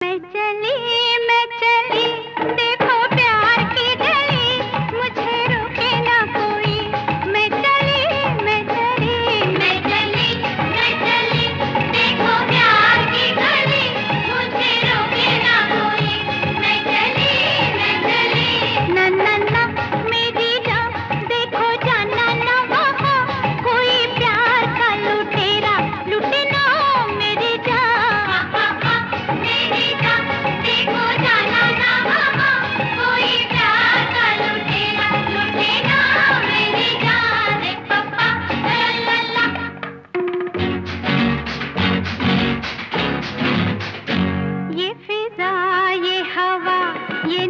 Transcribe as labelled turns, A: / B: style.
A: मैं चली देखो प्यार की गली, मुझे रोके ना कोई। मैं चली मैं चली मैं चली मैं चली देखो प्यार की गली, मुझे रोके ना कोई। मैं चली ना ना ना मेरी जान, देखो जाना ना वहाँ कोई प्यार का लुटेरा लुटे ना मेरी जान। मेरी जान देखो जाना ना वहाँ कोई प्यार का लुटेरा लुटे ना मेरी जान। रे पप्पा ला ला ला। ये फिजा ये हवा ये